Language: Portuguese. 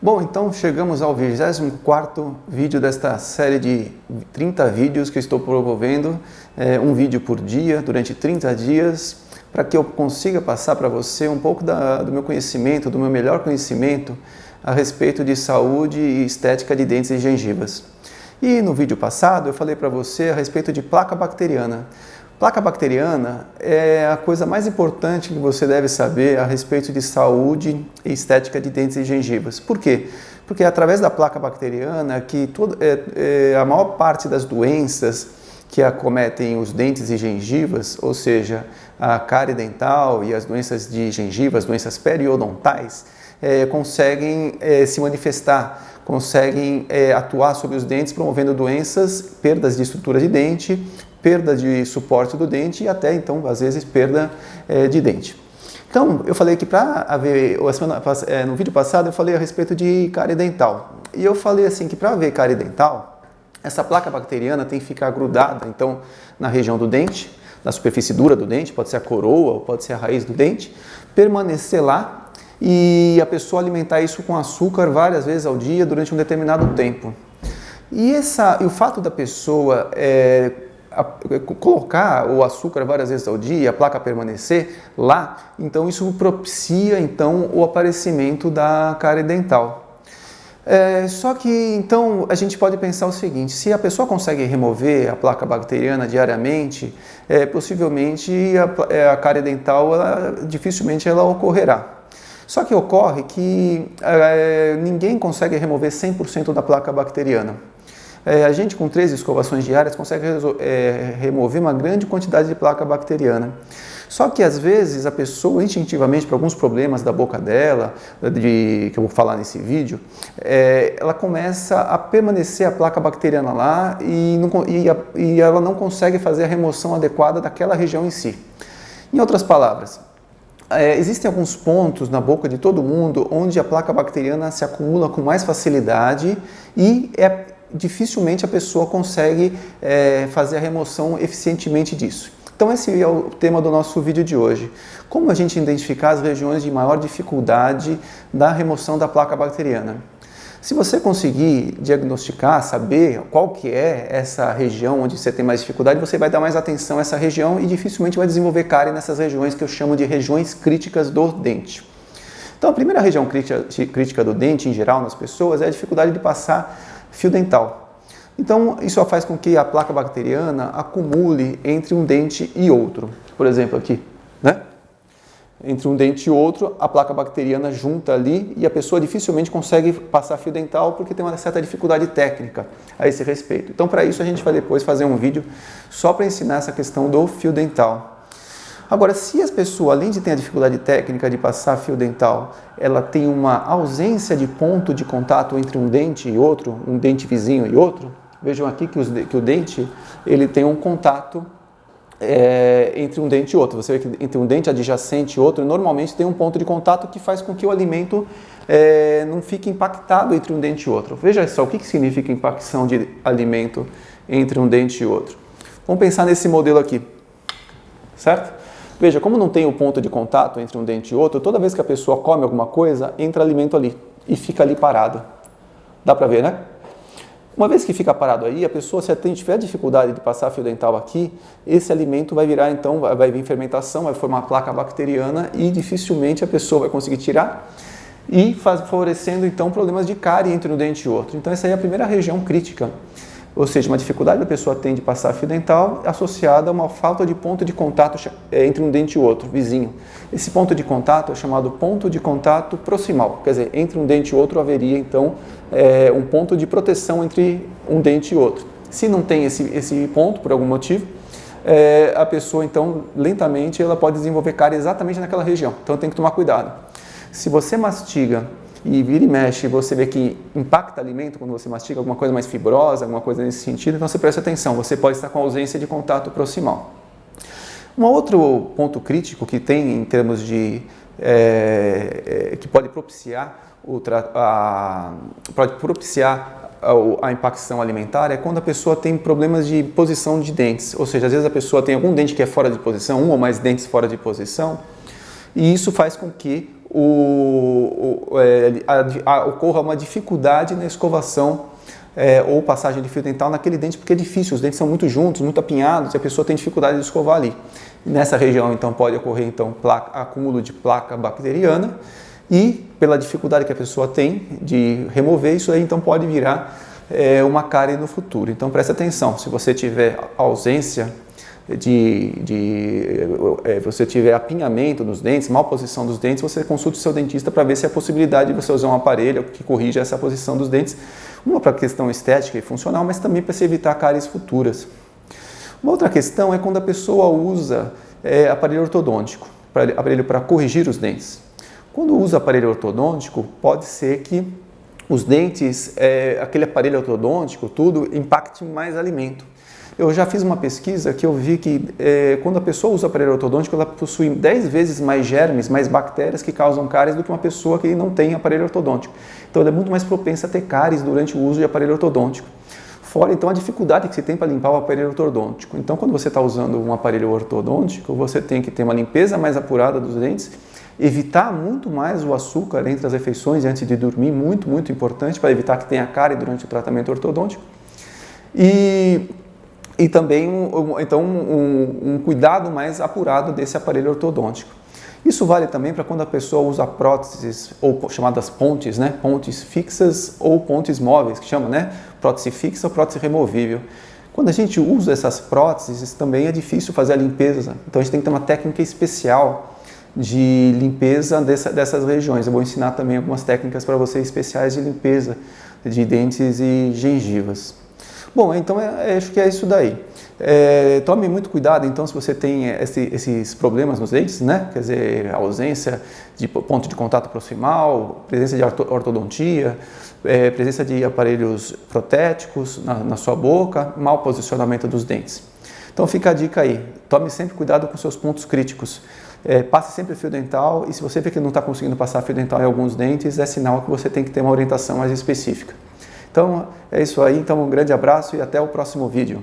Bom, então chegamos ao 24º vídeo desta série de 30 vídeos que eu estou promovendo, um vídeo por dia, durante 30 dias, para que eu consiga passar para você um pouco do meu conhecimento, do meu melhor conhecimento a respeito de saúde e estética de dentes e gengivas. E no vídeo passado eu falei para você a respeito de placa bacteriana. Placa bacteriana é a coisa mais importante que você deve saber a respeito de saúde e estética de dentes e gengivas. Por quê? Porque é através da placa bacteriana que a maior parte das doenças que acometem os dentes e gengivas, ou seja, a cárie dental e as doenças de gengivas, doenças periodontais, conseguem se manifestar, conseguem atuar sobre os dentes, promovendo doenças, perdas de estrutura de dente, perda de suporte do dente e até, então, às vezes, perda de dente. Então, eu falei que no vídeo passado eu falei a respeito de cárie dental. E eu falei assim que para haver cárie dental, essa placa bacteriana tem que ficar grudada, então, na região do dente, na superfície dura do dente, pode ser a coroa ou pode ser a raiz do dente, permanecer lá e a pessoa alimentar isso com açúcar várias vezes ao dia durante um determinado tempo. E o fato da pessoa colocar o açúcar várias vezes ao dia e a placa permanecer lá, então isso propicia então o aparecimento da cárie dental. Só que então a gente pode pensar o seguinte: se a pessoa consegue remover a placa bacteriana diariamente, possivelmente a cárie dental dificilmente ela ocorrerá. Só que ocorre que ninguém consegue remover 100% da placa bacteriana. A gente com 3 escovações diárias consegue remover uma grande quantidade de placa bacteriana. Só que às vezes a pessoa instintivamente, por alguns problemas da boca dela, que eu vou falar nesse vídeo, ela começa a permanecer a placa bacteriana lá e ela não consegue fazer a remoção adequada daquela região em si. Em outras palavras, existem alguns pontos na boca de todo mundo onde a placa bacteriana se acumula com mais facilidade e dificilmente a pessoa consegue fazer a remoção eficientemente disso. Então esse é o tema do nosso vídeo de hoje. Como a gente identificar as regiões de maior dificuldade da remoção da placa bacteriana? Se você conseguir diagnosticar, saber qual que é essa região onde você tem mais dificuldade, você vai dar mais atenção a essa região e dificilmente vai desenvolver cárie nessas regiões que eu chamo de regiões críticas do dente. Então a primeira região crítica do dente, em geral, nas pessoas, é a dificuldade de passar fio dental. Então, isso faz com que a placa bacteriana acumule entre um dente e outro. Por exemplo, aqui, né? Entre um dente e outro, a placa bacteriana junta ali e a pessoa dificilmente consegue passar fio dental porque tem uma certa dificuldade técnica a esse respeito. Então, para isso, a gente vai depois fazer um vídeo só para ensinar essa questão do fio dental. Agora, se a pessoa, além de ter a dificuldade técnica de passar fio dental, ela tem uma ausência de ponto de contato entre um dente e outro, um dente vizinho e outro, vejam aqui que o dente ele tem um contato entre um dente e outro. Você vê que entre um dente adjacente e outro, normalmente tem um ponto de contato que faz com que o alimento não fique impactado entre um dente e outro. Veja só o que significa impacção de alimento entre um dente e outro. Vamos pensar nesse modelo aqui, certo? Veja, como não tem o ponto de contato entre um dente e outro, toda vez que a pessoa come alguma coisa, entra alimento ali e fica ali parado. Dá para ver, né? Uma vez que fica parado aí, a pessoa, se tiver dificuldade de passar fio dental aqui, esse alimento vai virar, então, vai vir fermentação, vai formar placa bacteriana e dificilmente a pessoa vai conseguir tirar e favorecendo, então, problemas de cárie entre um dente e outro. Então, essa aí é a primeira região crítica. Ou seja, uma dificuldade que a pessoa tem de passar fio dental associada a uma falta de ponto de contato entre um dente e outro, vizinho. Esse ponto de contato é chamado ponto de contato proximal, quer dizer, entre um dente e outro haveria então um ponto de proteção entre um dente e outro. Se não tem esse ponto, por algum motivo, a pessoa então lentamente ela pode desenvolver cárie exatamente naquela região, então tem que tomar cuidado. Se você mastiga e vira e mexe, você vê que impacta alimento quando você mastiga alguma coisa mais fibrosa, alguma coisa nesse sentido, então você presta atenção, você pode estar com ausência de contato proximal. Um outro ponto crítico que tem em termos de que pode propiciar a impacção alimentar é quando a pessoa tem problemas de posição de dentes, ou seja, às vezes a pessoa tem algum dente que é fora de posição, um ou mais dentes fora de posição, e isso faz com que ocorra uma dificuldade na escovação ou passagem de fio dental naquele dente, porque é difícil, os dentes são muito juntos, muito apinhados, e a pessoa tem dificuldade de escovar ali. Nessa região, então, pode ocorrer então, acúmulo de placa bacteriana, e pela dificuldade que a pessoa tem de remover, isso aí então pode virar uma cárie no futuro. Então preste atenção, se você tiver ausência você tiver apinhamento nos dentes, mal posição dos dentes, você consulte o seu dentista para ver se há possibilidade de você usar um aparelho que corrija essa posição dos dentes, uma para questão estética e funcional, mas também para se evitar cáries futuras. Uma outra questão é quando a pessoa usa aparelho ortodôntico, aparelho para corrigir os dentes. Quando usa aparelho ortodôntico, pode ser que os dentes, aquele aparelho ortodôntico, tudo, impacte mais alimento. Eu já fiz uma pesquisa que eu vi que quando a pessoa usa aparelho ortodôntico, ela possui 10 vezes mais germes, mais bactérias que causam cáries do que uma pessoa que não tem aparelho ortodôntico. Então ela é muito mais propensa a ter cáries durante o uso de aparelho ortodôntico. Fora então a dificuldade que você tem para limpar o aparelho ortodôntico. Então quando você está usando um aparelho ortodôntico, você tem que ter uma limpeza mais apurada dos dentes, evitar muito mais o açúcar entre as refeições antes de dormir, muito, muito importante para evitar que tenha cárie durante o tratamento ortodôntico. E também um cuidado mais apurado desse aparelho ortodôntico. Isso vale também para quando a pessoa usa próteses, ou chamadas pontes, né? Pontes fixas ou pontes móveis, que chama, né? Prótese fixa ou prótese removível. Quando a gente usa essas próteses, também é difícil fazer a limpeza. Então a gente tem que ter uma técnica especial de limpeza dessas regiões. Eu vou ensinar também algumas técnicas para vocês especiais de limpeza de dentes e gengivas. Bom, então acho que é isso daí. Tome muito cuidado, então, se você tem esses problemas nos dentes, né? Quer dizer, ausência de ponto de contato proximal, presença de ortodontia, presença de aparelhos protéticos na sua boca, mau posicionamento dos dentes. Então fica a dica aí, tome sempre cuidado com seus pontos críticos. Passe sempre fio dental, e se você vê que não está conseguindo passar fio dental em alguns dentes, é sinal que você tem que ter uma orientação mais específica. Então é isso aí, então um grande abraço e até o próximo vídeo.